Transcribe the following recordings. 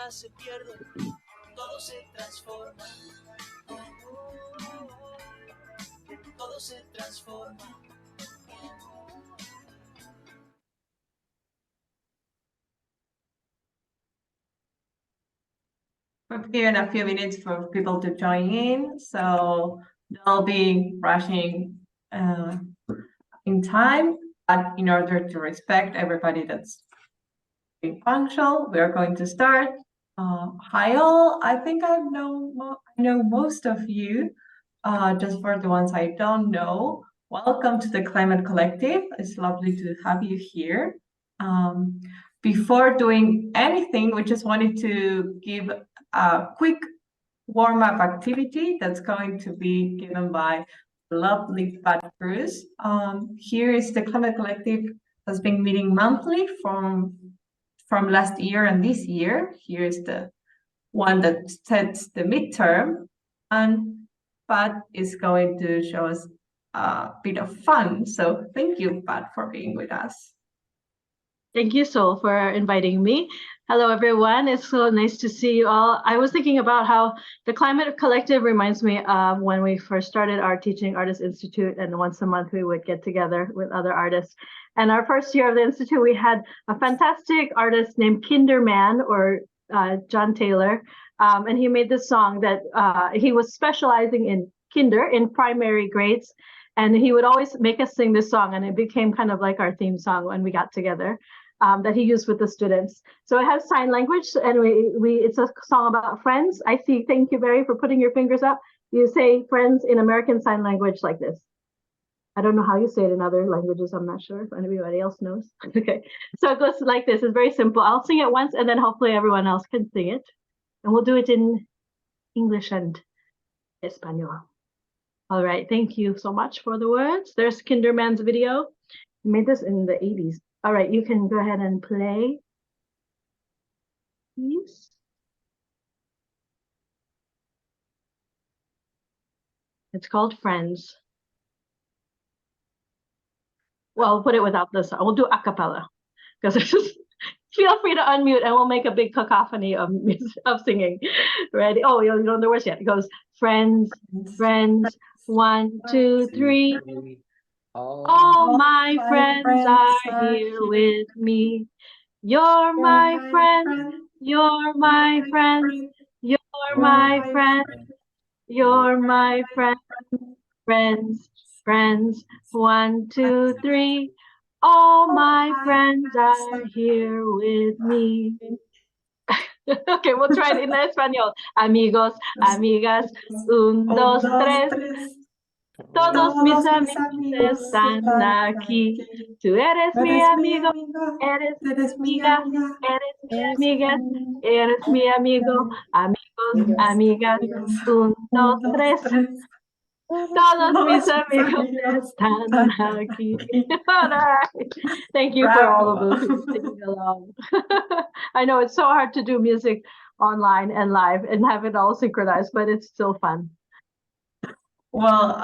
nada se pierde, todo se transforma. Todo se transforma. We've given a few minutes for people to join in, so they'll be rushing in time, but in order to respect everybody that's being punctual, we are going to start. Hi all, I think I know most of you. Just for the ones I don't know, welcome to the Climate Collective. It's lovely to have you here. Before doing anything, we just wanted to give a quick warm-up activity that's going to be given by lovely Pat Cruz. Here is the Climate Collective has been meeting monthly from last year and this year. Here's the one that sets the midterm, and Pat is going to show us a bit of fun. So thank you, Pat, for being with us. Thank you, Sol, for inviting me. Hello, everyone. It's so nice to see you all. I was thinking about how the Climate Collective reminds me of when we first started our Teaching Artists Institute, and once a month we would get together with other artists. And our first year of the Institute, we had a fantastic artist named Kinderman, or John Taylor, and he made this song that he was specializing in kinder, in primary grades, and he would always make us sing this song, and it became kind of like our theme song when we got together. That he used with the students. So it has sign language, and it's a song about friends. I see, thank you, Barry, for putting your fingers up. You say friends in American Sign Language like this. I don't know how you say it in other languages. I'm not sure if anybody else knows. Okay, so it goes like this. It's very simple. I'll sing it once, and then hopefully everyone else can sing it. And we'll do it in English and Espanol. All right, thank you so much for the words. There's Kinderman's video. He made this in the 80s. All right, you can go ahead and play. Please. It's called Friends. Well, we'll put it without this. We'll do a cappella, because feel free to unmute and we'll make a big cacophony of singing. Ready? Oh, you don't know the words yet. It goes, friends, friends, 1, 2, 3. All my friends are here with me. You're my friend, you're my friend, you're my friend, you're my friend. Friends, friends, 1, 2, 3. All my friends are here with me. Okay, we'll try it in Espanol. Amigos, amigas, 1, 2, 3. Todos mis amigos están aquí. Tú eres mi amigo, eres mi amiga, eres mi amiga, eres mi amigo, amigos, amigas, 1, 2, 3. Todos mis amigos están aquí. All right. Thank you for all of those who sing along. I know it's so hard to do music online and live and have it all synchronized, but it's still fun. Well,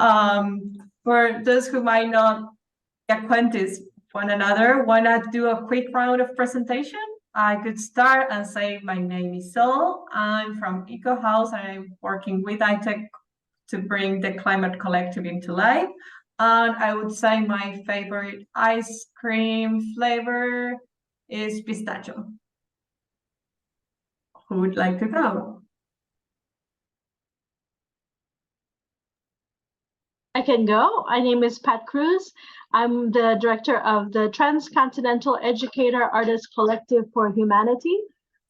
for those who might not be acquainted with one another, want to do a quick round of presentation? I could start and say, my name is Sol. I'm from Eco House, and I'm working with ITAC to bring the Climate Collective into life. And I would say my favorite ice cream flavor is pistachio. Who would like to go? I can go. My name is Pat Cruz. I'm the director of the Transcontinental Educator Artist Collective for Humanity.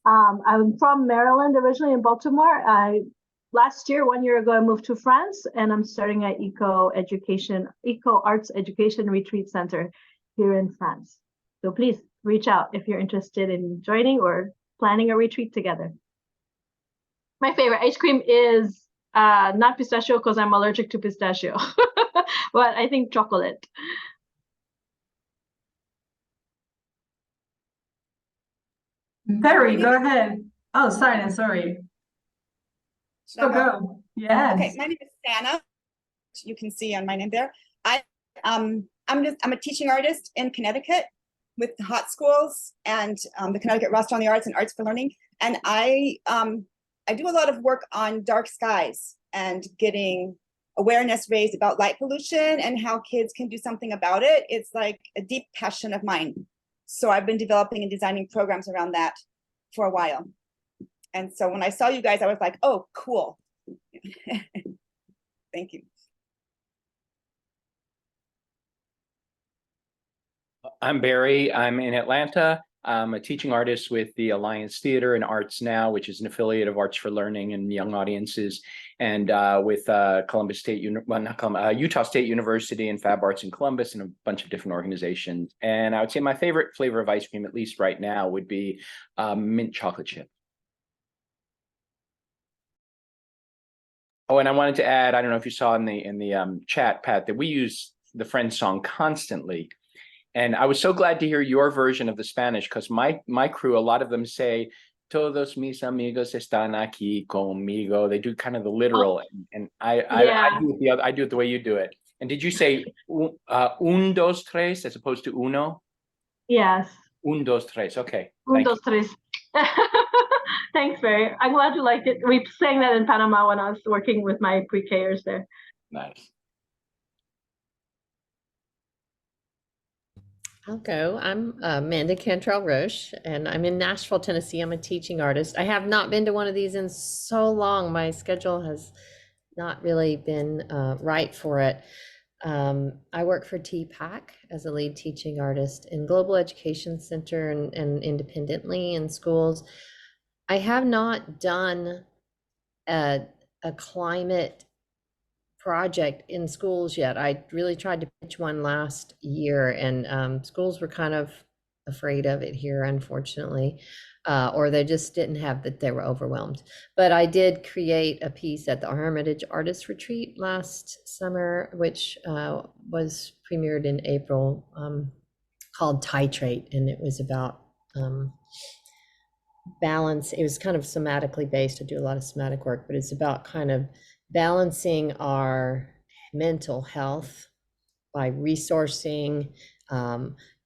I'm from Maryland, originally in Baltimore. Last year, 1 year ago, I moved to France, and I'm starting an Eco Arts Education Retreat Center here in France. So please reach out if you're interested in joining or planning a retreat together. My favorite ice cream is not pistachio, because I'm allergic to pistachio, but I think chocolate. Barry, go ahead. Oh, sorry. Go. Yes. Okay, my name is Santa. You can see on my name there. I'm a teaching artist in Connecticut. with Hot Schools and the Connecticut Restaurant on the Arts and Arts for Learning. And I do a lot of work on dark skies and getting awareness raised about light pollution and how kids can do something about it. It's like a deep passion of mine. So I've been developing and designing programs around that for a while. And so when I saw you guys, I was like, oh, cool. Thank you. I'm Barry. I'm in Atlanta. I'm a teaching artist with the Alliance Theater and Arts Now, which is an affiliate of Arts for Learning and Young Audiences, and with Utah State University and Fab Arts in Columbus and a bunch of different organizations. And I would say my favorite flavor of ice cream, at least right now, would be mint chocolate chip. Oh, and I wanted to add, I don't know if you saw in the chat, Pat, that we use the Friends song constantly. And I was so glad to hear your version of the Spanish, because my crew, a lot of them say, todos mis amigos están aquí conmigo. They do kind of the literal, and I do it the way you do it. And did you say un, dos, tres as opposed to uno? Yes. Un, dos, tres. Okay. Un, dos, tres. Thanks, Barry. I'm glad you liked it. We sang that in Panama when I was working with my pre-Kers there. Nice. I'll go. I'm Amanda Cantrell Roche, and I'm in Nashville, Tennessee. I'm a teaching artist. I have not been to one of these in so long. My schedule has not really been right for it. I work for ITAC as a lead teaching artist in Global Education Center and independently in schools. I have not done a climate project in schools yet. I really tried to pitch one last year, and schools were kind of afraid of it here, unfortunately, or they just didn't have that. They were overwhelmed. But I did create a piece at the Hermitage Artist Retreat last summer, which was premiered in April, called Titrate, and it was about balance. It was kind of somatically based. I do a lot of somatic work, but it's about kind of balancing our mental health by resourcing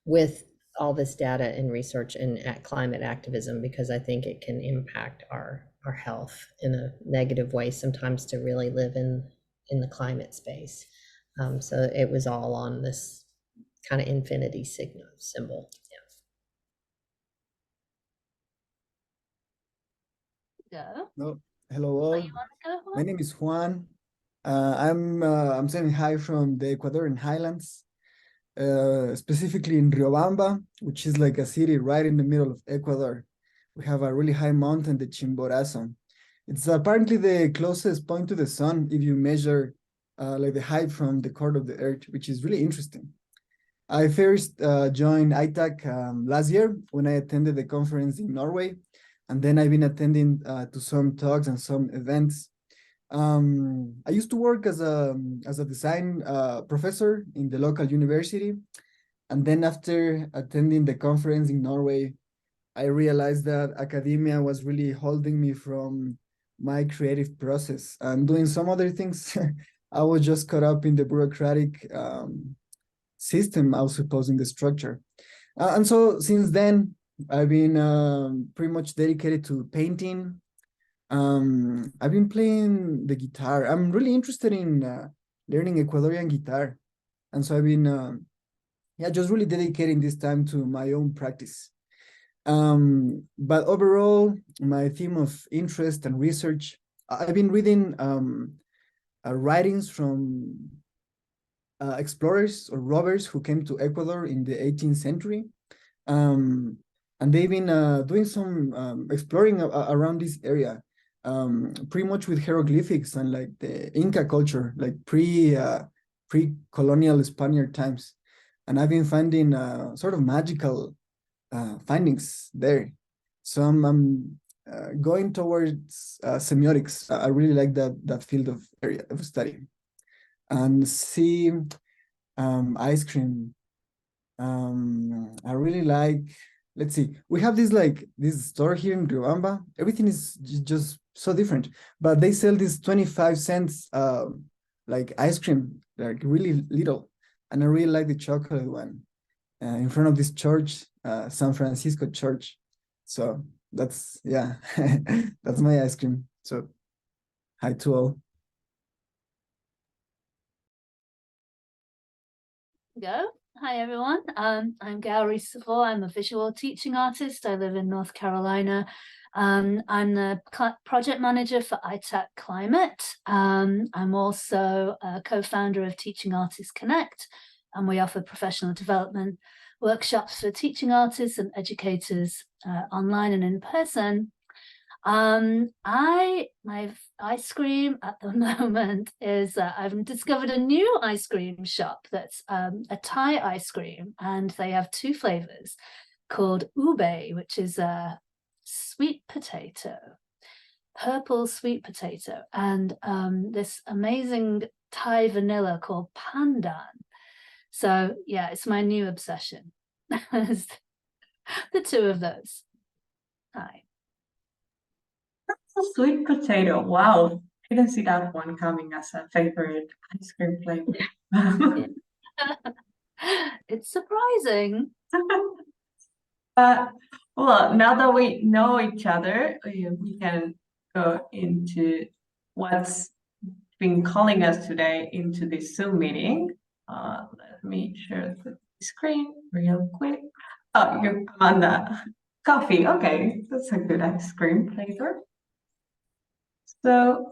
with all this data and research and climate activism, because I think it can impact our health in a negative way sometimes to really live in the climate space. So it was all on this kind of infinity symbol. Yeah. No, hello all. My name is Juan. I'm saying hi from the Ecuadorian highlands, specifically in Riobamba, which is like a city right in the middle of Ecuador. We have a really high mountain, the Chimborazo. It's apparently the closest point to the sun if you measure like the height from the core of the earth, which is really interesting. I first joined ITAC last year when I attended the conference in Norway. And then I've been attending to some talks and some events. I used to work as a design professor in the local university. And then after attending the conference in Norway, I realized that academia was really holding me from my creative process and doing some other things. I was just caught up in the bureaucratic system, I suppose, in the structure. And so since then, I've been pretty much dedicated to painting. I've been playing the guitar. I'm really interested in learning Ecuadorian guitar. And so I've been, just really dedicating this time to my own practice. But overall, my theme of interest and research, I've been reading writings from explorers or rovers who came to Ecuador in the 18th century. And they've been doing some exploring around this area, pretty much with hieroglyphics and like the Inca culture, like pre-colonial Spaniard times. And I've been finding sort of magical findings there. So I'm going towards semiotics. I really like that field of area of study. And see ice cream. I really like. Let's see, we have this store here in Riobamba. Everything is just so different, but they sell this 25 cents like ice cream, like really little. And I really like the chocolate one. in front of this church, San Francisco Church. So that's, yeah, that's my ice cream. So hi to all. Go. Hi everyone. I'm Gowrie Saville. I'm a visual teaching artist. I live in North Carolina. I'm the project manager for ITAC Climate. I'm also a co-founder of Teaching Artists Connect, and we offer professional development workshops for teaching artists and educators online and in person. My ice cream at the moment is I've discovered a new ice cream shop that's a Thai ice cream, and they have two flavors called ube, which is a sweet potato, purple sweet potato, and this amazing Thai vanilla called pandan. So yeah, it's my new obsession. The two of those. Hi. Sweet potato. Wow. I didn't see that one coming as a favorite ice cream flavor. It's surprising. Well, now that we know each other, we can go into what's been calling us today into this Zoom meeting. Let me share the screen real quick. Oh, you're on the coffee. Okay, that's a good ice cream flavor. So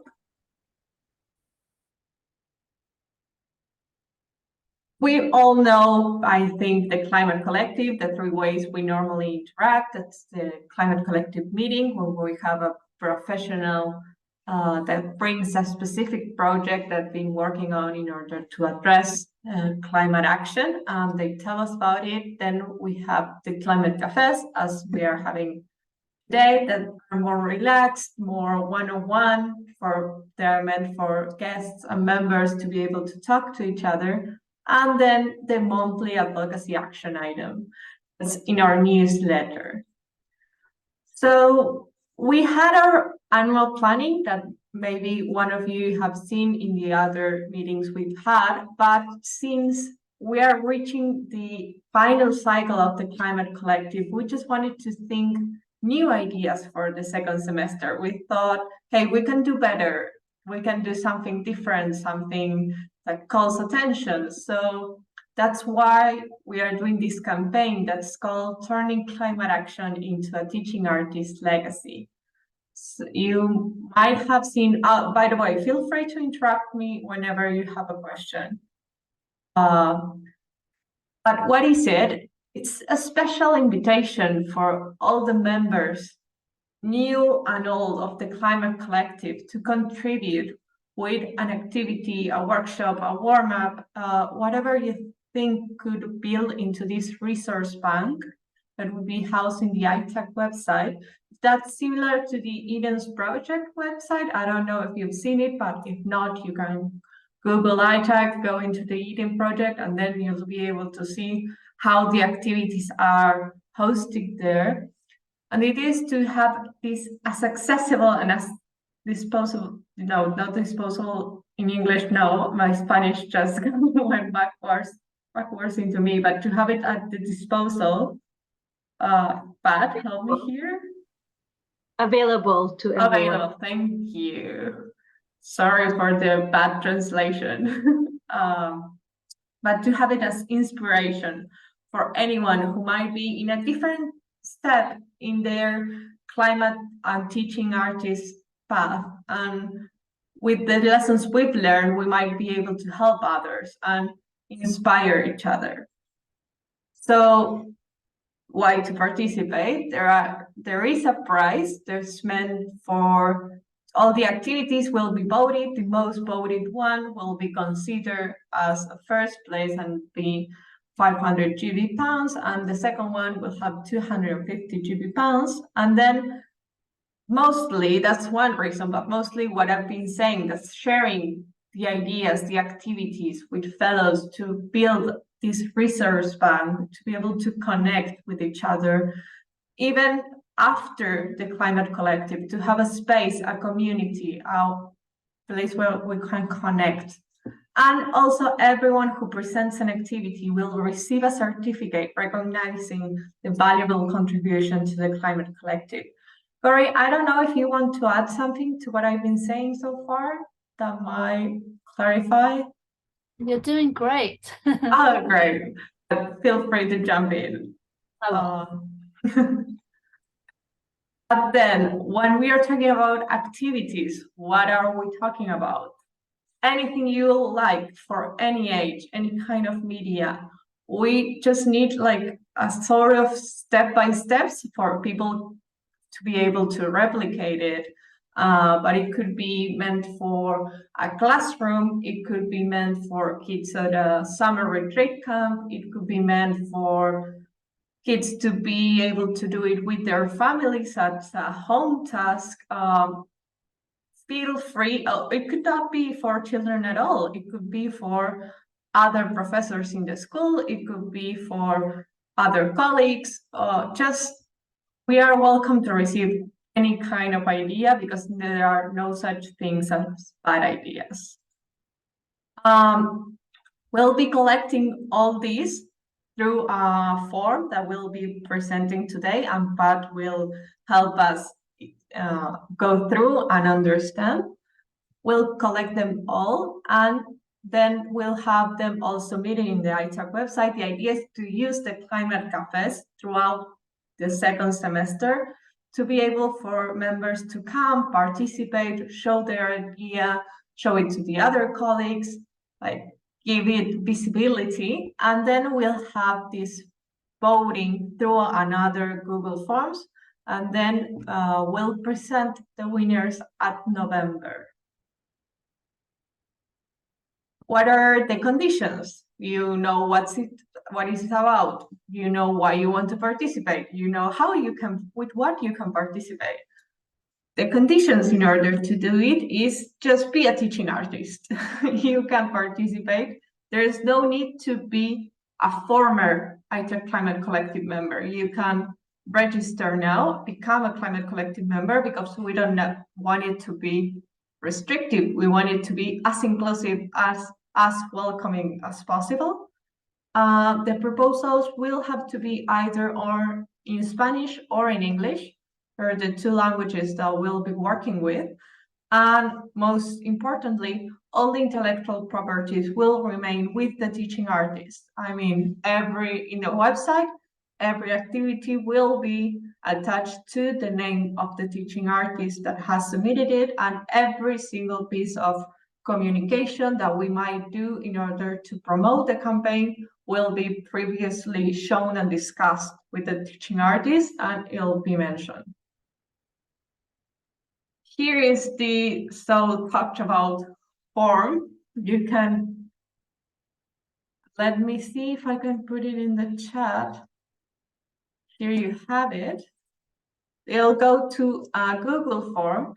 we all know, I think, the Climate Collective, the three ways we normally interact. That's the Climate Collective meeting, where we have a professional that brings a specific project that they've been working on in order to address climate action. They tell us about it. Then we have the Climate Cafes, as we are having today, that are more relaxed, more one-on-one, they're meant for guests and members to be able to talk to each other. And then the monthly advocacy action item that's in our newsletter. So we had our annual planning that maybe one of you have seen in the other meetings we've had, but since we are reaching the final cycle of the Climate Collective, we just wanted to think new ideas for the second semester. We thought, hey, we can do better. We can do something different, something that calls attention. So that's why we are doing this campaign that's called Turning Climate Action into a Teaching Artist Legacy. So you might have seen, by the way, feel free to interrupt me whenever you have a question. But what is it? It's a special invitation for all the members, new and old, of the Climate Collective to contribute with an activity, a workshop, a warm-up, whatever you think could build into this resource bank that would be housed in the ITAC website. That's similar to the Eden's Project website. I don't know if you've seen it, but if not, you can Google ITAC, go into the Eden Project, and then you'll be able to see how the activities are hosted there. And it is to have this as accessible and as disposable, no, not disposable in English, no, my Spanish just went backwards into me, but to have it at the disposal. Pat, help me here. Available to everyone. Available, thank you. Sorry for the bad translation. But to have it as inspiration for anyone who might be in a different step in their climate and teaching artist path. And with the lessons we've learned, we might be able to help others and inspire each other. So why to participate? There is a prize that's meant for all the activities will be voted. The most voted one will be considered as a first place and be 500 GB pounds, and the second one will have 250 GB pounds. And then mostly, that's one reason, but mostly what I've been saying, that's sharing the ideas, the activities with fellows to build this resource bank, to be able to connect with each other, even after the Climate Collective, to have a space, a community, a place where we can connect And also everyone who presents an activity will receive a certificate recognizing the valuable contribution to the Climate Collective. Corey, I don't know if you want to add something to what I've been saying so far that might clarify. You're doing great. Oh, great. Feel free to jump in. But then when we are talking about activities, what are we talking about? Anything you like for any age, any kind of media. We just need like a sort of step-by-steps for people to be able to replicate it. But it could be meant for a classroom. It could be meant for kids at a summer retreat camp. It could be meant for kids to be able to do it with their families as a home task. Feel free. It could not be for children at all. It could be for other professors in the school. It could be for other colleagues. We are welcome to receive any kind of idea because there are no such things as bad ideas. We'll be collecting all these through a form that we'll be presenting today, and Pat will help us go through and understand. We'll collect them all, and then we'll have them all submitted in the ITAC website. The idea is to use the climate cafes throughout the second semester to be able for members to come, participate, show their idea, show it to the other colleagues, like give it visibility, and then we'll have this voting through another Google Forms, and then we'll present the winners at November. What are the conditions? You know what is it about. You know why you want to participate. You know how you can, with what you can participate. The conditions in order to do it is just be a teaching artist. You can participate. There's no need to be a former ITAC Climate Collective member. You can register now, become a Climate Collective member, because we don't want it to be restrictive. We want it to be as inclusive, as welcoming as possible. The proposals will have to be either or in Spanish or in English, or the two languages that we'll be working with. And most importantly, all the intellectual properties will remain with the teaching artist. I mean, in the website, every activity will be attached to the name of the teaching artist that has submitted it, and every single piece of communication that we might do in order to promote the campaign will be previously shown and discussed with the teaching artist, and it'll be mentioned. Here is the so talked about form. You can, let me see if I can put it in the chat. Here you have it. It'll go to a Google form.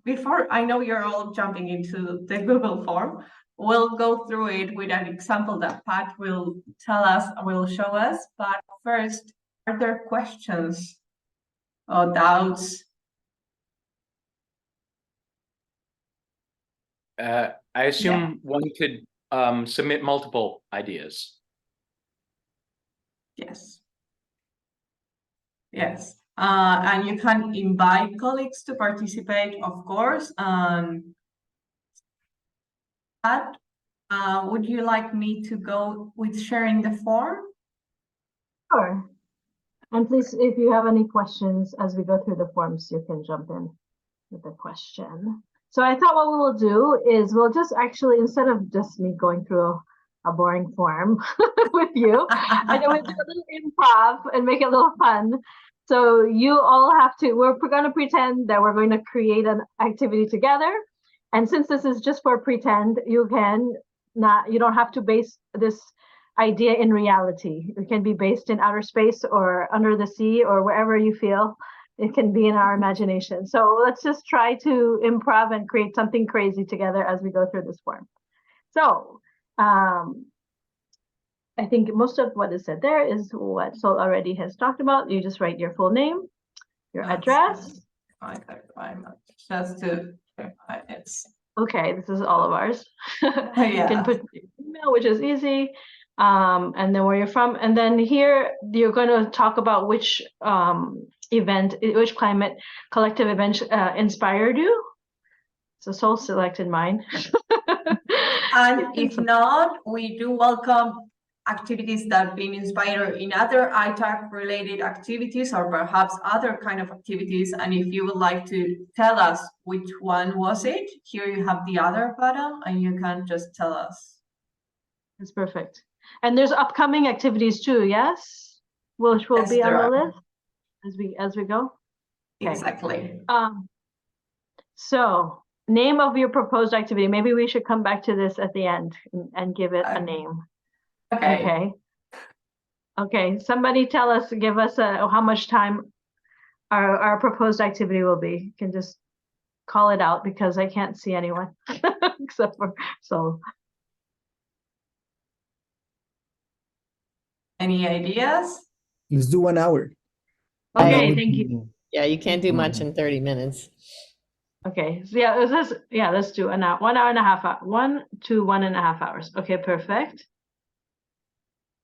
Before, I know you're all jumping into the Google form. We'll go through it with an example that Pat will tell us, will show us. But first, are there questions or doubts? I assume one could submit multiple ideas. Yes. Yes. And you can invite colleagues to participate, of course. Pat, would you like me to go with sharing the form? Sure. And please, if you have any questions as we go through the forms, you can jump in with a question. So I thought what we will do is we'll just actually, instead of just me going through a boring form with you, I know we'll do a little improv and make it a little fun. So you all have to, we're going to pretend that we're going to create an activity together. And since this is just for pretend, you don't have to base this idea in reality. It can be based in outer space or under the sea or wherever you feel. It can be in our imagination. So let's just try to improv and create something crazy together as we go through this form. So I think most of what is said there is what Sol already has talked about. You just write your full name, your address. Just to clarify, it's Okay, this is all of ours. You Yeah. can put your email, which is easy, and then where you're from, and then here you're going to talk about which event, which climate collective event inspired you. So Sol selected mine. And if not, we do welcome activities that have been inspired in other ITAC related activities or perhaps other kind of activities. And if you would like to tell us which one was it, here you have the other button and you can just tell us. That's perfect. And there's upcoming activities too, yes? Which will Yes, be on there the are. list as we go. Okay. Exactly. So name of your proposed activity. Maybe we should come back to this at the end and give it a name. Okay. Okay. Somebody tell us, give us how much time our proposed activity will be. You can just call it out because I can't see anyone except for Sol. Any ideas? Let's do 1 hour. Okay, I- thank you. Yeah, you can't do much in 30 minutes. Okay, so yeah, let's do 1 hour, 1 hour and a half, 1 to 1.5 hours. Okay, perfect.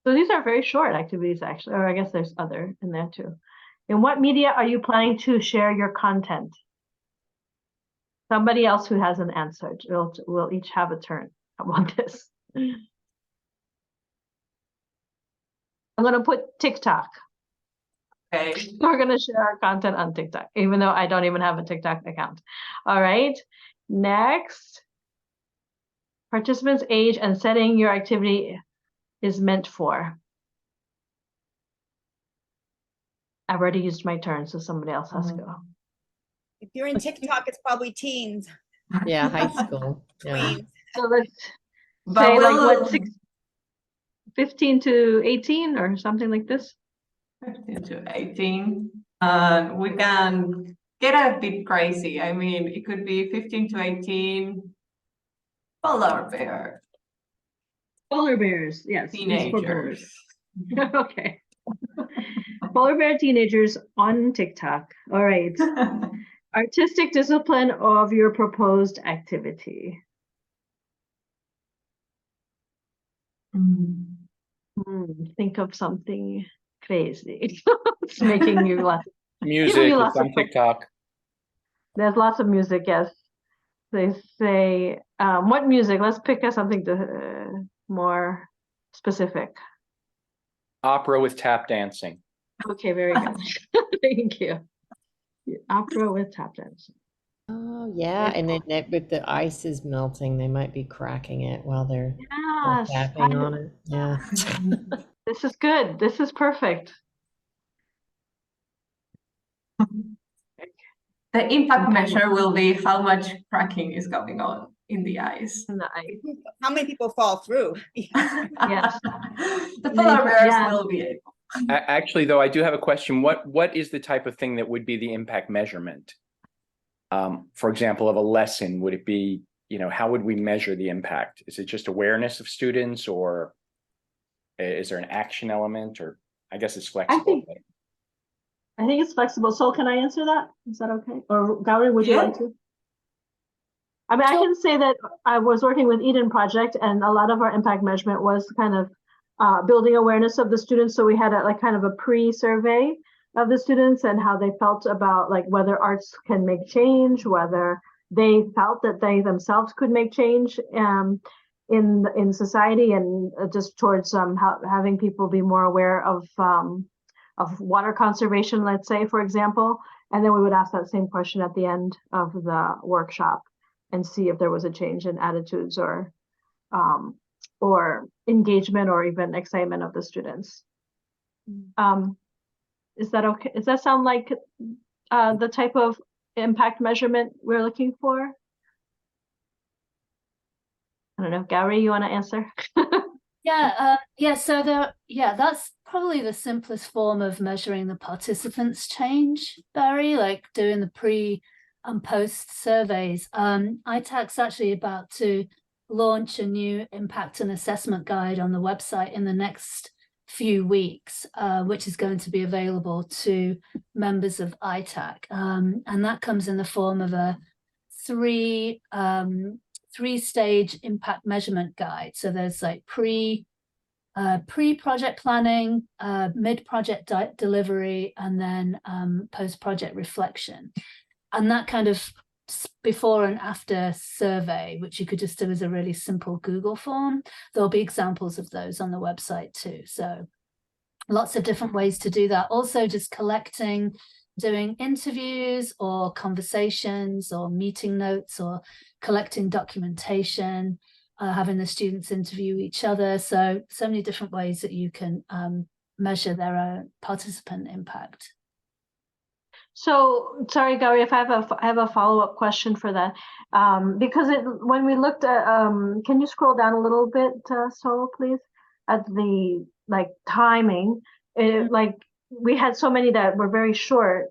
So these are very short activities actually, or I guess there's other in there too. In what media are you planning to share your content? Somebody else who hasn't answered, we'll each have a turn on this. I'm gonna put TikTok. Okay. We're gonna share our content on TikTok, even though I don't even have a TikTok account. All right, next. Participants' age and setting your activity is meant for. I've already used my turn, so somebody else has to go. If you're in TikTok, it's probably teens, Yeah, high school. Yeah. tweens. So let's But say like we'll- what, 15 to 18 or something like this? 15 to 18. We can get a bit crazy. I mean, it could be 15 to 18. Polar bear. Polar bears, yes. it's for polar Teenagers. bears. Okay. Polar bear teenagers on TikTok. All right. Artistic discipline of your proposed activity. Think of something crazy. It's making you laugh. Music, you it's lots of on TikTok. There's lots of music, yes. They say, what music? Let's pick something more specific. Opera with tap dancing. Okay, very good. Thank you. Opera with tap dancing. Oh, yeah. And then with the ice is melting, they might be cracking it while they're Yes, tapping on it. Yeah. this is good. This is perfect. The impact measure will be how much cracking is going on in the ice. In the ice. How many people fall through? Yes. The polar bears Yeah. will be able. Actually, though, I do have a question. What is the type of thing that would be the impact measurement? For example, of a lesson, would it be, how would we measure the impact? Is it just awareness of students, or is there an action element, or I guess it's flexible? I think it's flexible. So can I answer that? Is that okay? Or Gauri, would you Yeah. like to? I mean, I can say that I was working with Eden Project, and a lot of our impact measurement was kind of building awareness of the students. So we had kind of a pre-survey of the students and how they felt about like whether arts can make change, whether they felt that they themselves could make change in society, and just towards having people be more aware of water conservation, let's say, for example. And then we would ask that same question at the end of the workshop and see if there was a change in attitudes or engagement or even excitement of the students. Is that okay? Does that sound like the type of impact measurement we're looking for? I don't know, Gauri, you want to answer? Yeah, that's probably the simplest form of measuring the participants' change, Barry, like doing the pre and post surveys. ITAC's actually about to launch a new impact and assessment guide on the website in the next few weeks, which is going to be available to members of ITAC. And that comes in the form of a three-stage impact measurement guide. So there's like pre-project planning, mid-project delivery, and then post-project reflection. And that kind of before and after survey, which you could just do as a really simple Google form. There'll be examples of those on the website too. So lots of different ways to do that. Also just collecting, doing interviews or conversations or meeting notes or collecting documentation, having the students interview each other. So many different ways that you can measure their participant impact. So sorry, Gary, if I have a follow-up question for that, because when we looked at, can you scroll down a little bit, Sol, please, at the timing? Like we had so many that were very short.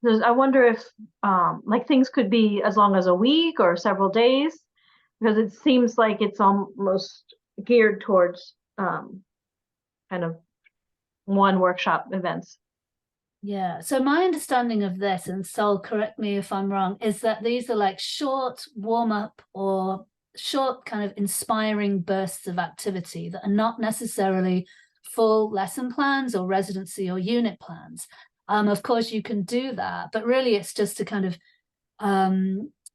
I wonder if things could be as long as a week or several days, because it seems like it's almost geared towards kind of one workshop events. Yeah, so my understanding of this, and Sol, correct me if I'm wrong, is that these are like short warm-up or short kind of inspiring bursts of activity that are not necessarily full lesson plans or residency or unit plans. Of course, you can do that, but really it's just to kind of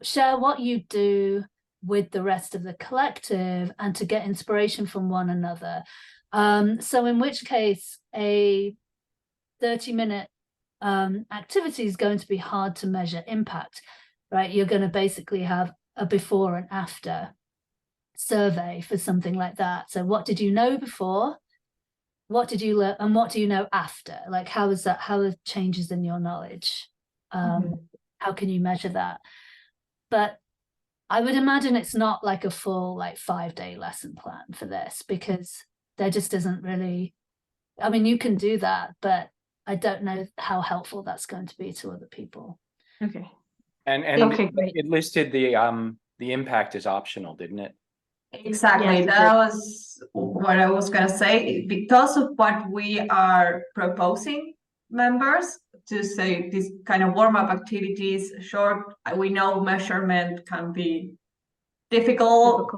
share what you do with the rest of the collective and to get inspiration from one another. So in which case, a 30-minute activity is going to be hard to measure impact, right? You're going to basically have a before and after survey for something like that. So what did you know before? What did you learn? And what do you know after? Like, how is that? How are changes in your knowledge? How can you measure that? But I would imagine it's not like a full 5-day lesson plan for this, because there just isn't really, I mean, you can do that, but I don't know how helpful that's going to be to other people. Okay. And Okay, great. it listed the impact as optional, didn't it? Exactly. Yes, That was what I was gonna say. Because of what we are proposing members to say, these kind of warm-up activities, short, we know measurement can be difficult.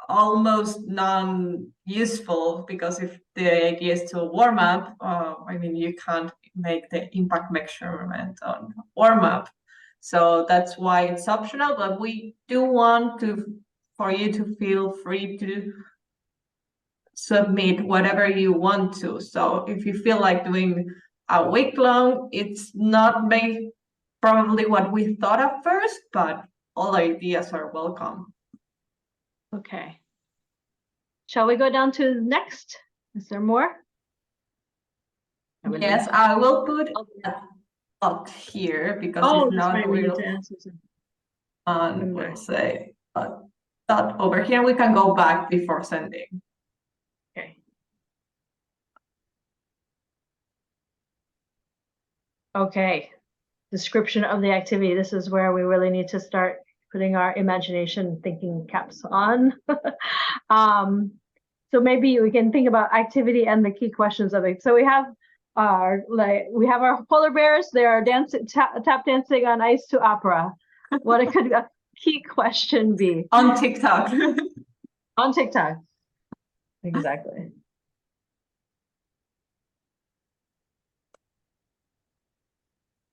Almost non-useful, because if the idea is to warm up, I mean, you can't make the impact measurement on warm up. So that's why it's optional, but we do want for you to feel free to submit whatever you want to. So if you feel like doing a week long, it's not probably what we thought at first, but all ideas are welcome. Okay. Shall we go down to next? Is there more? Yes, I will put up here because it's not right, we need real. to answer some. We'll say that over here. We can go back before sending. Okay. Okay. Description of the activity. This is where we really need to start putting our imagination thinking caps on. So maybe we can think about activity and the key questions of it. So we have our polar bears. They are dancing, tap dancing on ice to opera. What could a key question be? On TikTok. On TikTok. Exactly.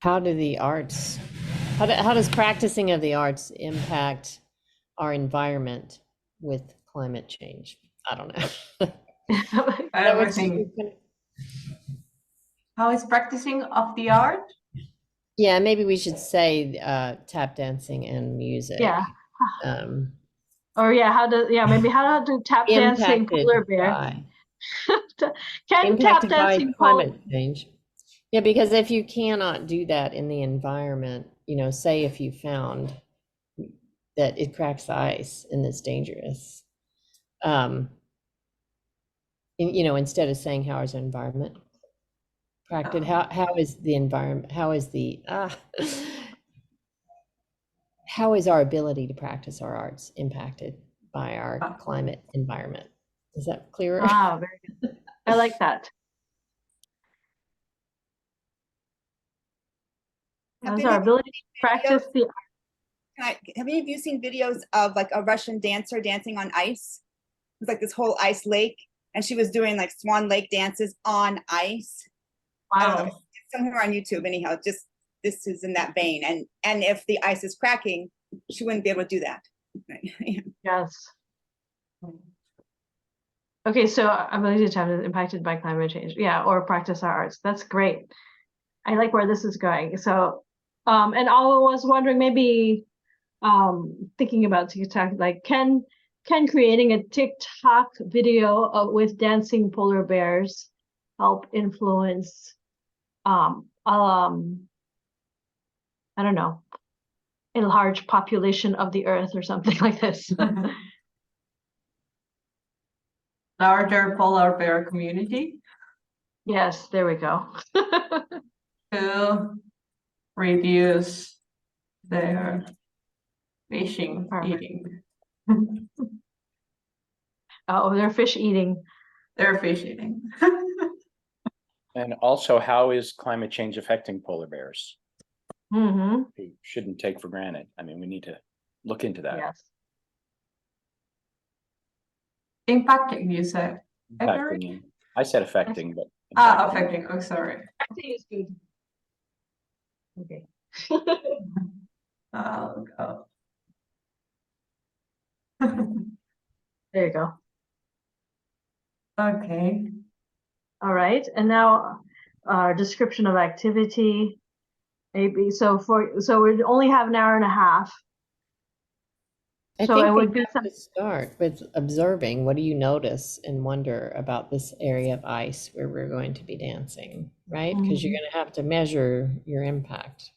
How does practicing of the arts impact our environment with climate change? I don't know. Everything. How is practicing of the art? Yeah, maybe we should say tap dancing and music. Yeah. Or how do tap dancing polar bear? Can tap dancing climate change? Yeah, because if you cannot do that in the environment, say if you found that it cracks the ice and it's dangerous, instead of saying how is the environment practiced, how is the environment, how is our ability to practice our arts impacted by our climate environment? Is that clearer? Very good. I like that. Have That's any our of you ability to practice the. have any of you seen videos of like a Russian dancer dancing on ice? It's like this whole ice lake, and she was doing like Swan Lake dances on ice. I don't know, Wow. it's somewhere on YouTube anyhow. Just this is in that vein, and if the ice is cracking, she wouldn't be able to do that. Right? Yes. Okay, so ability to tap is impacted by climate change. Yeah, or practice our arts. That's great. I like where this is going. So, and I was wondering maybe, thinking about TikTok, like can creating a TikTok video with dancing polar bears help influence, I don't know, a large population of the earth or something like this? Larger polar bear community Yes, there we go. to reduce their fishing Perfect. eating. Oh, they're fish eating. Their fish eating. And also, how is climate change affecting polar bears? Mm-hmm. We shouldn't take for granted. I mean, we need to look into that. Yes. Impacting, you said. Affecting, I said affecting, but. Affecting. Oh, sorry. Acting is good. Okay. I'll go. There you go. Okay. All right. And now our description of activity. Maybe so we only have an hour and a half. I So think it we would be have to start with observing. What do you notice and wonder about this area of ice where we're going to be dancing, right? Because you're going to have to measure your impact.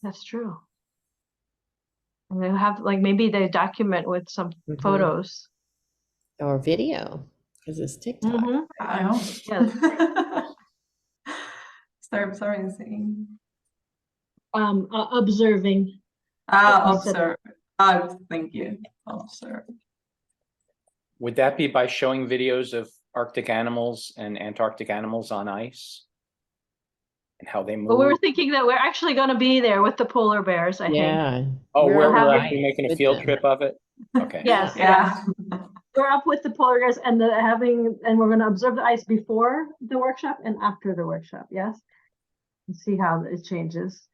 That's true. And they have like maybe they document with some photos or video because it's TikTok. I know. Yes. Sorry, saying. Observing. Observe. Thank you. Observe. Would that be by showing videos of Arctic animals and Antarctic animals on ice? And how they move? But we were thinking that we're actually going to be there with the polar bears, I think. Oh, we're having- actually making a field trip of it? Okay. Yes. Yeah. We're up with the polar bears and we're going to observe the ice before the workshop and after the workshop. Yes. And see how it changes.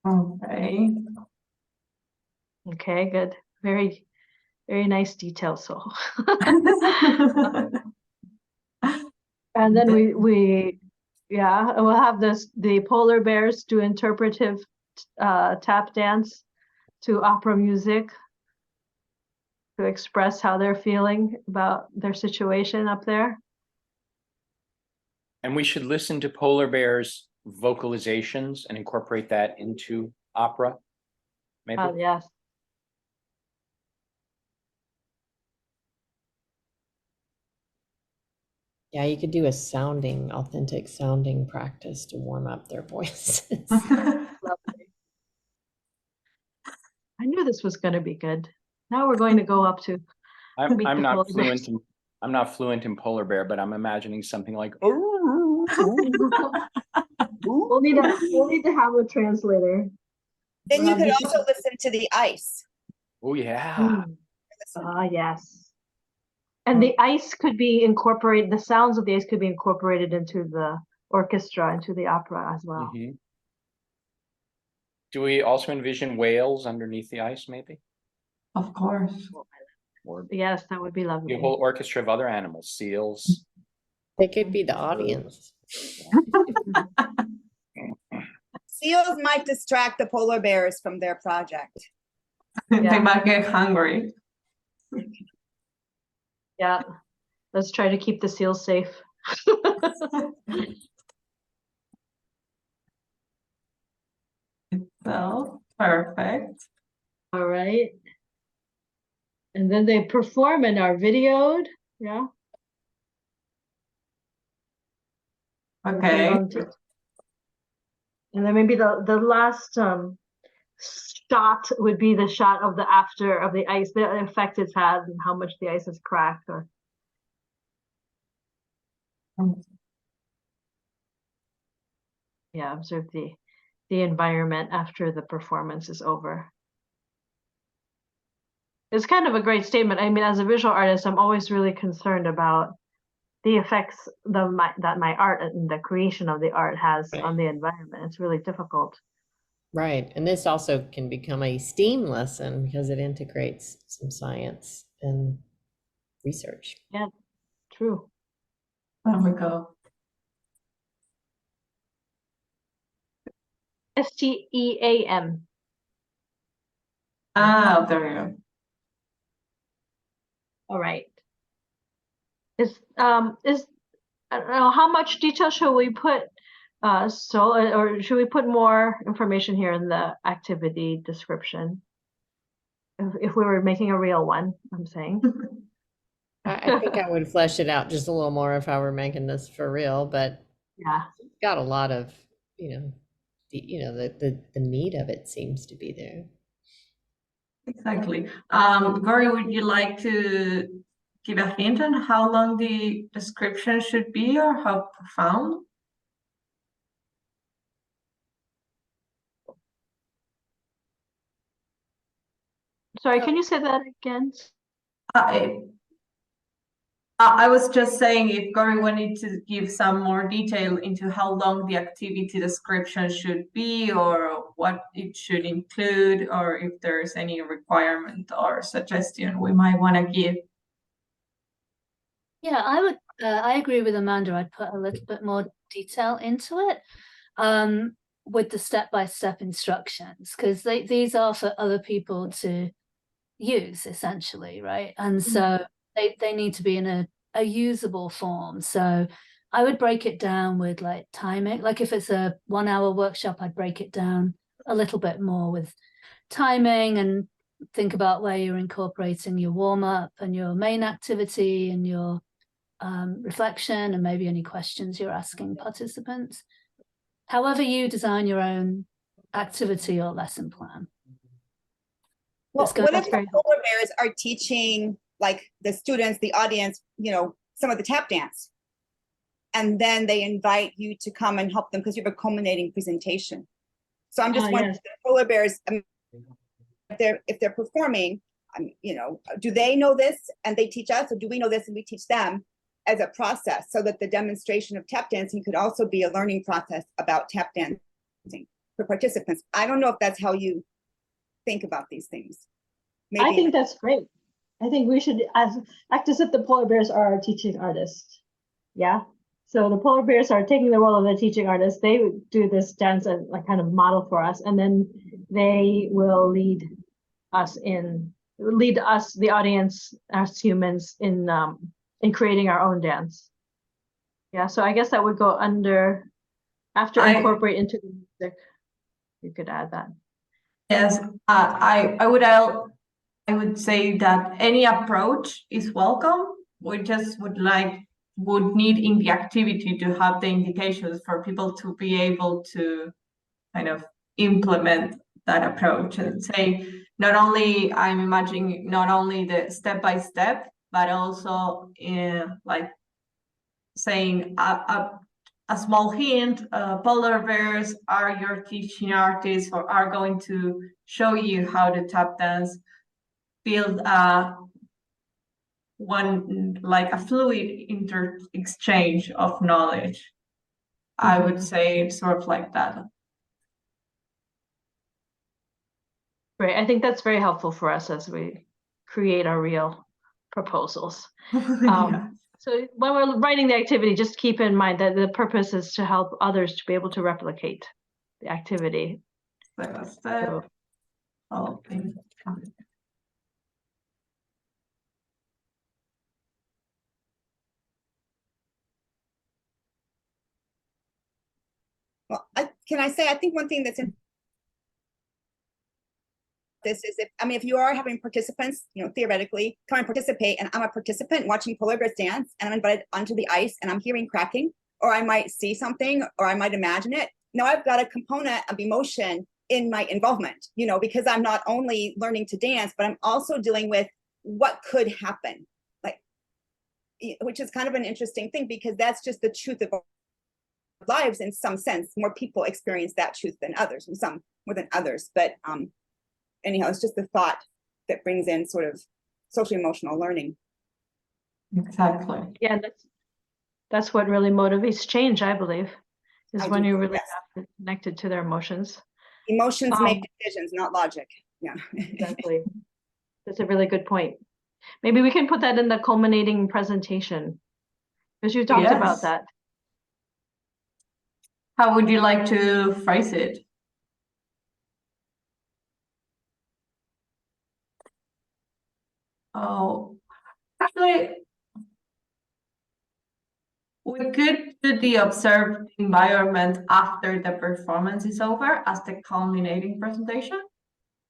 Okay. Okay, good. Very, very nice detail. So, and then we'll have the polar bears do interpretive tap dance to opera music to express how they're feeling about their situation up there. And we should listen to polar bears vocalizations and incorporate that into opera, maybe? Yes. Yeah, you could do a authentic sounding practice to warm up their voices. Lovely. I knew this was going to be good. Now we're going to go up to. I'm not fluent in polar bear, but I'm imagining something like. We'll need to have a translator. Then you could also listen to the ice. Oh yeah. Yes. And the ice could be incorporated. The sounds of the ice could be incorporated into the orchestra, into the opera as well. Mm-hmm. Do we also envision whales underneath the ice, maybe? Of course. Or yes, that would be lovely. a whole orchestra of other animals, seals. They could be the audience. Seals might distract the polar bears from their project. They might get hungry. Yeah, let's try to keep the seals safe. So perfect. All right. And then they perform and are videoed. Yeah. Okay. And then maybe the last shot would be the shot of the after of the ice, the effect it's had and how much the ice has cracked, or yeah, observe the environment after the performance is over. It's kind of a great statement. I mean, as a visual artist, I'm always really concerned about the effects that my art and the creation of the art has Right. on the environment. It's really difficult. Right. And this also can become a STEAM lesson because it integrates some science and research. Yeah, true. There we go. STEAM. Ah, there you go. All right. I don't know, how much detail should we put? Or should we put more information here in the activity description? If we were making a real one, I'm saying. I think I would flesh it out just a little more if I were making this for real, but Yeah. it's got a lot of, the meat of it seems to be there. Exactly. Gori, would you like to give a hint on how long the description should be or how profound? Sorry, can you say that again? I was just saying if Gori wanted to give some more detail into how long the activity description should be or what it should include, or if there's any requirement or suggestion we might want to give. Yeah, I agree with Amanda. I'd put a little bit more detail into it with the step-by-step instructions, because these are for other people to use essentially, right? And so they need to be in a usable form. So I would break it down with like timing. Like if it's a 1 hour workshop, I'd break it down a little bit more with timing and think about where you're incorporating your warm-up and your main activity and your reflection and maybe any questions you're asking participants. However you design your own activity or lesson plan. Well, Let's go. what if the polar bears are teaching like the students, the audience, some of the tap dance, and then they invite you to come and help them because you have a culminating presentation. So I'm just wondering, yes. the polar bears, if they're performing, do they know this and they teach us, or do we know this and we teach them as a process, so that the demonstration of tap dancing could also be a learning process about tap dancing for participants? I don't know if that's how you think about these things. Maybe. I think that's great. I think we should act as if the polar bears are our teaching artists. Yeah. So the polar bears are taking the role of the teaching artist. They do this dance and like kind of model for us, and then they will lead us, the audience, as humans, in creating our own dance. Yeah. So I guess that would go under after incorporate into the music. You could add that. Yes, I would say that any approach is welcome. We just would need in the activity to have the indications for people to be able to kind of implement that approach and say, I'm imagining not only the step by step, but also like saying a small hint, polar bears are your teaching artists or are going to show you how to tap dance. Build like a fluid exchange of knowledge. I would say sort of like that. Right. I think that's very helpful for us as we create our real proposals. Yeah. So when we're writing the activity, just keep in mind that the purpose is to help others to be able to replicate the activity. So, Well, I think one thing that's in this is if you are having participants, theoretically come and participate, and I'm a participant watching polar bears dance, and I'm invited onto the ice and I'm hearing cracking, or I might see something, or I might imagine it. Now I've got a component of emotion in my involvement, you know, because I'm not only learning to dance, but I'm also dealing with what could happen, like, which is kind of an interesting thing, because that's just the truth of our lives in some sense. More people experience that truth than others, and some more than others. But anyhow, it's just the thought that brings in sort of social emotional learning. Exactly. Yeah, that's what really motivates change, I believe, is I when do, you really yes. have to connected to their emotions. Emotions make decisions, not logic. Yeah. Exactly. That's a really good point. Maybe we can put that in the culminating presentation, because you talked about Yes. that. How would you like to phrase it? Oh, actually, we could do the observed environment after the performance is over as the culminating presentation.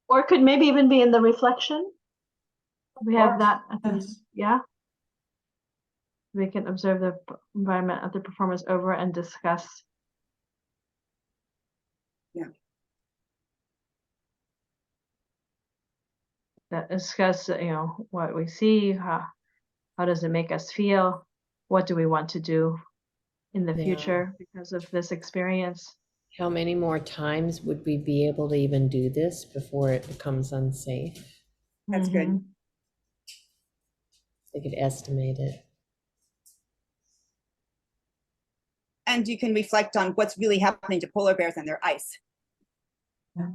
Or it could maybe even be in the reflection. We have course, that, I think, yes. yeah. We can observe the environment of the performance over and discuss. Yeah. Discuss, you know, what we see, how does it make us feel? What do we want to do in the Yeah. future because of this experience? How many more times would we be able to even do this before it becomes unsafe? That's good. Mhm. They could estimate it. And you can reflect on what's really happening to polar bears and their ice.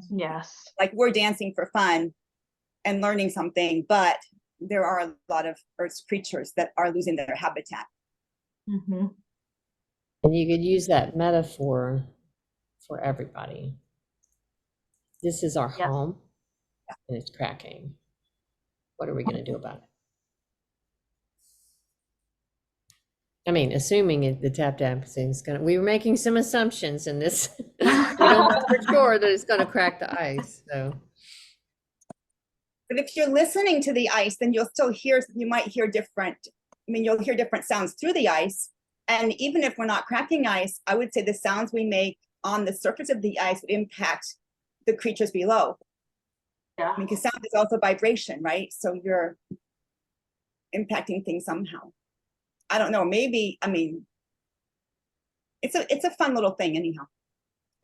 Yes. Like, we're dancing for fun and learning something, but there are a lot of Earth's creatures that are losing their habitat. Mm-hmm. And you could use that metaphor for everybody. This is our Yes. home and it's cracking. What are we going to do about it? I mean, assuming the tap dancing is going to, we were making some assumptions in this. We don't know for sure that it's going to crack the ice. So, But if you're listening to the ice, then you'll still hear, you might hear different, I mean, you'll hear different sounds through the ice. And even if we're not cracking ice, I would say the sounds we make on the surface of the ice would impact the creatures below. Yeah. I mean, because sound is also vibration, right? So you're impacting things somehow. I don't know, maybe, I mean, it's a fun little thing anyhow.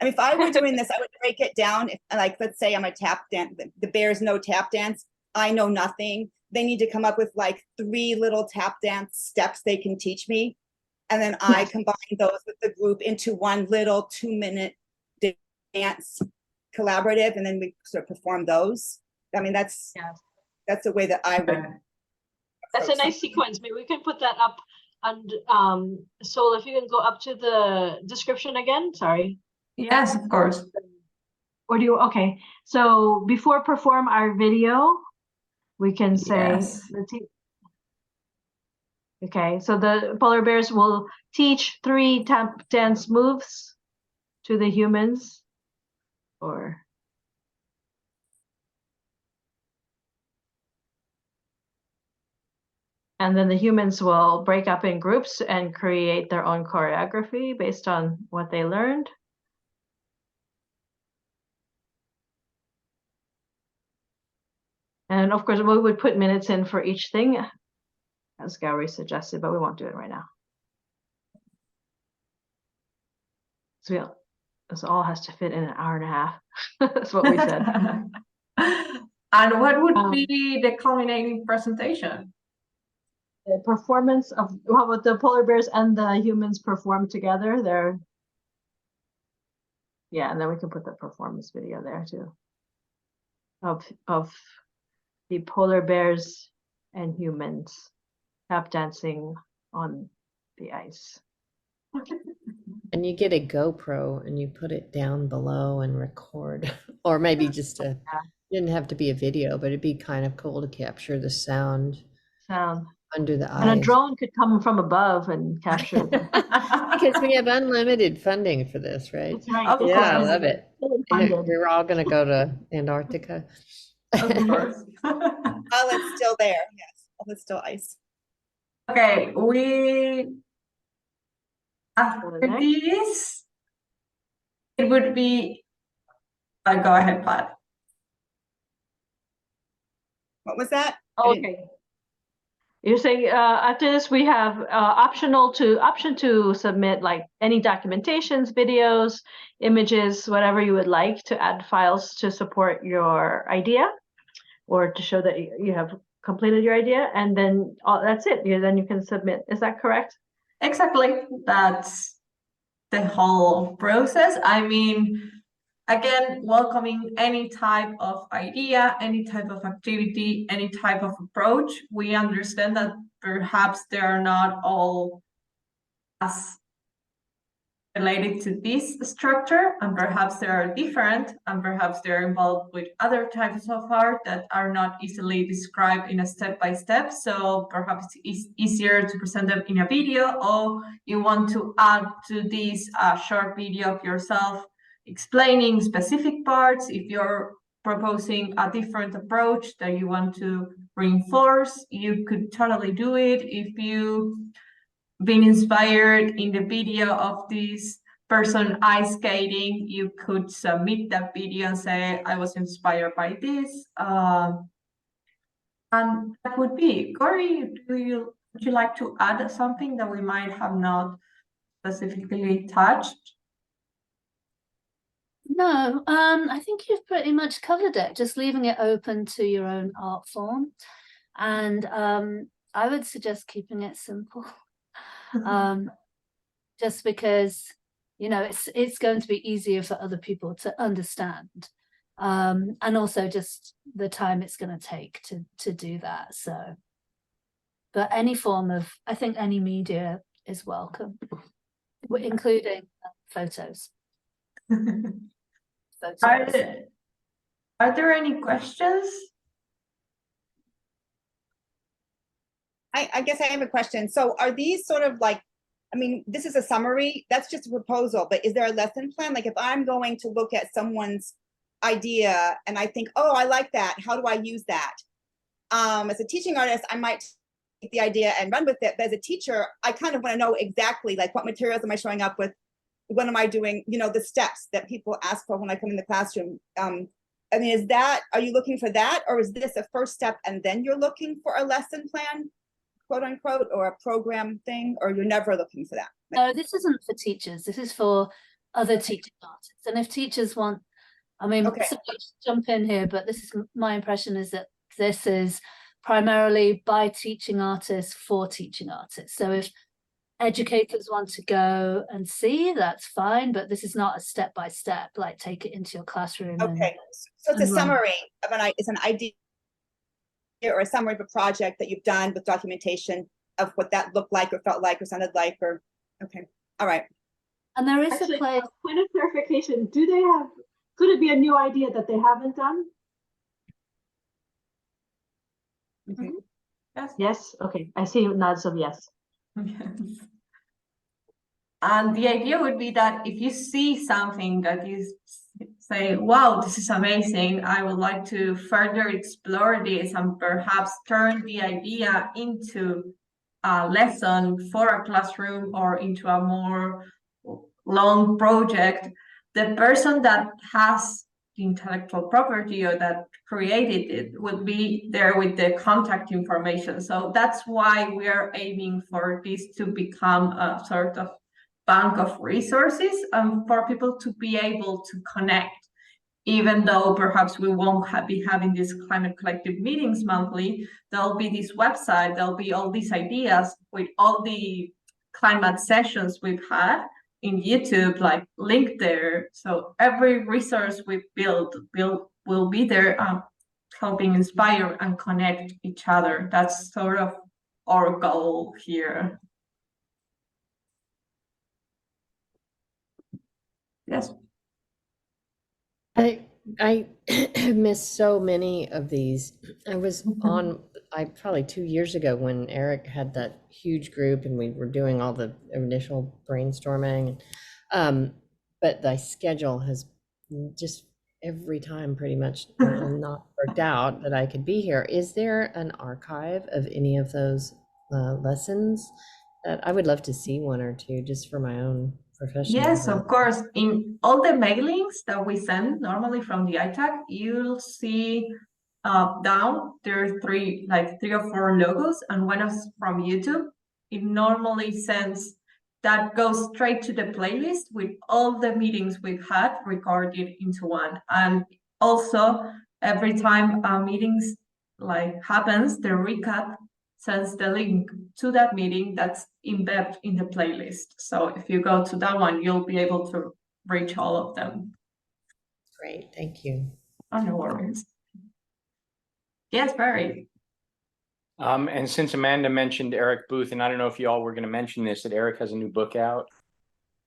I mean, if I were doing this, I would break it down. If, like, let's say I'm a tap dance, the bears know tap dance. I know nothing. They need to come up with like 3 little tap dance steps they can teach me. And then I combine those with the group into one little 2-minute dance collaborative. And then we sort of perform those. I mean, that's a way that I would. That's a nice sequence. Maybe we can put that up. And Sol, if you can go up to the description again, sorry. Yes, of course. Or do you, okay. So before perform our video, we can say, Yes. okay, so the polar bears will teach 3 tap dance moves to the humans, or and then the humans will break up in groups and create their own choreography based on what they learned. And of course, we would put minutes in for each thing, as Gowrie suggested, but we won't do it right now. So this all has to fit in an hour and a half. That's what we said. And what would be the culminating presentation? The performance of, how about the polar bears and the humans perform together? Yeah, and then we can put the performance video there too. Of the polar bears and humans tap dancing on the ice. and you get a GoPro and you put it down below and record, or maybe just didn't have to be a video, but it'd be kind of cool to capture the sound under the ice. And a drone could come from above and capture because we have unlimited funding for this, right? That's right. Yeah, I love it. We're all going to go to Antarctica. Of course. While it's still there, yes, while it's still ice. Okay, after this, it would be Go ahead, Pat. What was that? I didn't- Okay. You're saying after this we have option to submit like any documentations, videos, images, whatever you would like to add files to support your idea or to show that you have completed your idea, and then that's it. Then you can submit. Is that correct? Exactly. That's the whole process. I mean, again, welcoming any type of idea, any type of activity, any type of approach. We understand that perhaps they are not all as related to this structure, and perhaps they are different, and perhaps they're involved with other types of art that are not easily described in a step-by-step. So perhaps it's easier to present them in a video, or you want to add to this a short video of yourself explaining specific parts. If you're proposing a different approach that you want to reinforce, you could totally do it. If you been inspired in the video of this person ice skating, you could submit that video and say, I was inspired by this. And that would be. Corey, would you like to add something that we might have not specifically touched? No, I think you've pretty much covered it, just leaving it open to your own art form. And I would suggest keeping it simple. Just because, you know, it's going to be easier for other people to understand. And also just the time it's going to take to do that. So, but any form of, I think any media is welcome, including photos. Are there any questions? I guess I have a question. So are these sort of like, I mean, this is a summary, that's just a proposal, but is there a lesson plan? Like if I'm going to look at someone's idea and I think, oh, I like that, how do I use that? As a teaching artist, I might take the idea and run with it, but as a teacher, I kind of want to know exactly like what materials am I showing up with? What am I doing? You know, the steps that people ask for when I come in the classroom. I mean, is that, are you looking for that? Or is this a first step and then you're looking for a lesson plan, quote unquote, or a program thing, or you're never looking for that? No, this isn't for teachers. This is for other teaching artists. And if teachers want, I mean, Okay. somebody jump in here, but this is my impression is that this is primarily by teaching artists for teaching artists. So if educators want to go and see, that's fine, but this is not a step-by-step, like take it into your classroom. Okay, so it's a and run. summary of it's an idea or a summary of a project that you've done with documentation of what that looked like or felt like or sounded like, or, okay, all right. And there is Actually, a place. point of clarification, could it be a new idea that they haven't done? Okay. Yes. Yes, okay, I see nods of yes. Yes. And the idea would be that if you see something that you say, wow, this is amazing, I would like to further explore this and perhaps turn the idea into a lesson for a classroom or into a more long project, the person that has the intellectual property or that created it would be there with the contact information. So that's why we are aiming for this to become a sort of bank of resources for people to be able to connect. Even though perhaps we won't be having these climate collective meetings monthly, there'll be this website, there'll be all these ideas with all the climate sessions we've had in YouTube, like linked there. So every resource we build will be there, helping inspire and connect each other. That's sort of our goal here. Yes. I missed so many of these. I was on, probably 2 years ago when Eric had that huge group and we were doing all the initial brainstorming. But the schedule has just every time pretty much not worked out that I could be here. Is there an archive of any of those lessons? That I would love to see one or two just for my own professional. Yes, but- of course. In all the mailings that we send normally from the ITAC, you'll see down there are three or four logos, and one is from YouTube. It normally sends that goes straight to the playlist with all the meetings we've had recorded into one. And also every time meetings happens, the recap sends the link to that meeting that's embedded in the playlist. So if you go to that one, you'll be able to reach all of them. Great, thank you. Oh, no worries. Yes, Barry. And since Amanda mentioned Eric Booth, and I don't know if you all were going to mention this, that Eric has a new book out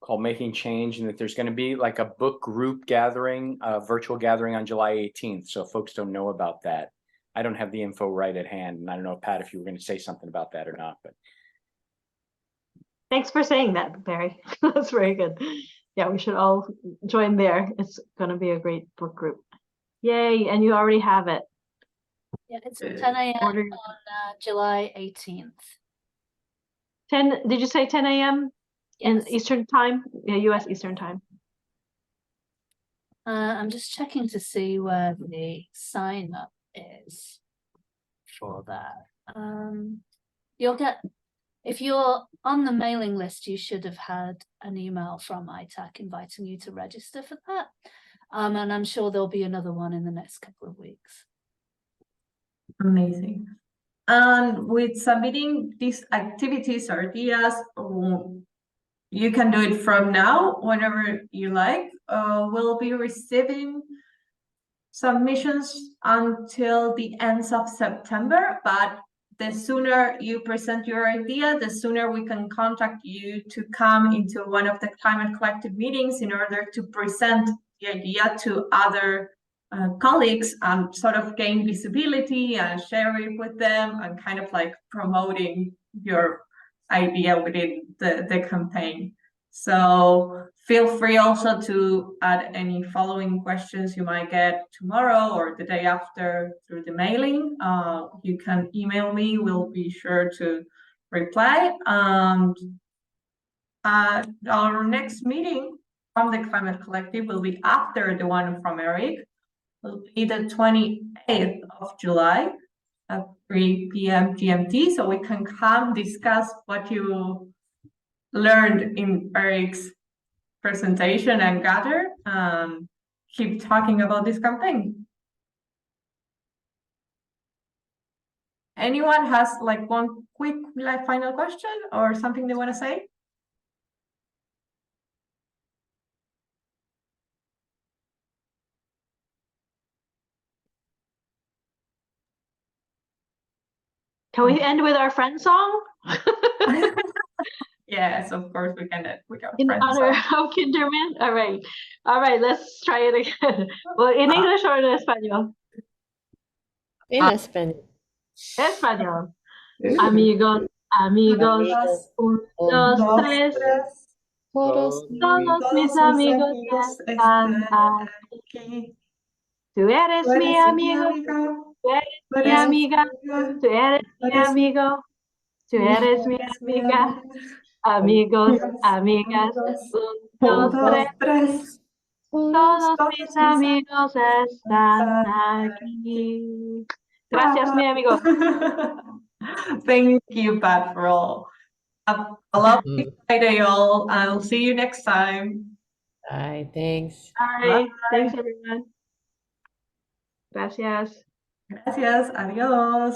called Making Change, and that there's going to be like a book group gathering, a virtual gathering on July 18th. So if folks don't know about that, I don't have the info right at hand. And I don't know, Pat, if you were going to say something about that or not, but. Thanks for saying that, Barry. That's very good. Yeah, we should all join there. It's going to be a great book group. Yay, and you already have it. Yeah, it's 10 a.m. Order- on July 18th. 10, did you say 10 a.m. in Yes. Eastern time? Yeah, US Eastern time. I'm just checking to see where the sign up is for that. You'll get, if you're on the mailing list, you should have had an email from ITAC inviting you to register for that. And I'm sure there'll be another one in the next couple of weeks. Amazing. And with submitting these activities or ideas, you can do it from now, whenever you like. We'll be receiving submissions until the end of September, but the sooner you present your idea, the sooner we can contact you to come into one of the Climate Collective meetings in order to present the idea to other colleagues and sort of gain visibility and share it with them and kind of like promoting your idea within the campaign. So feel free also to add any following questions you might get tomorrow or the day after through the mailing. You can email me, we'll be sure to reply. And our next meeting from the Climate Collective will be after the one from Eric. Will be the 28th of July at 3 p.m. GMT, so we can come discuss what you learned in Eric's presentation and gather and keep talking about this campaign. Anyone has like one quick final question or something they want to say? Can we end with our friend song? Yes, of course we can. We got In friends. honor of Kinderman? All right, let's try it again. Well, in English or in Espanol? In español. Español. Amigos, amigos, un, dos, tres. Todos Todos mis amigos están aquí. Tú eres mi amigo, tú eres mi amiga, tú eres mi amigo, tú eres mi amiga. Amigos, amigas, un, dos, tres. Todos mis amigos están aquí. Gracias, mi amigo. Thank you, Pat, for all. Have a lovely Friday, all. I'll see you next time. Bye, thanks. Bye. Thanks, everyone. Gracias. Gracias. Adiós.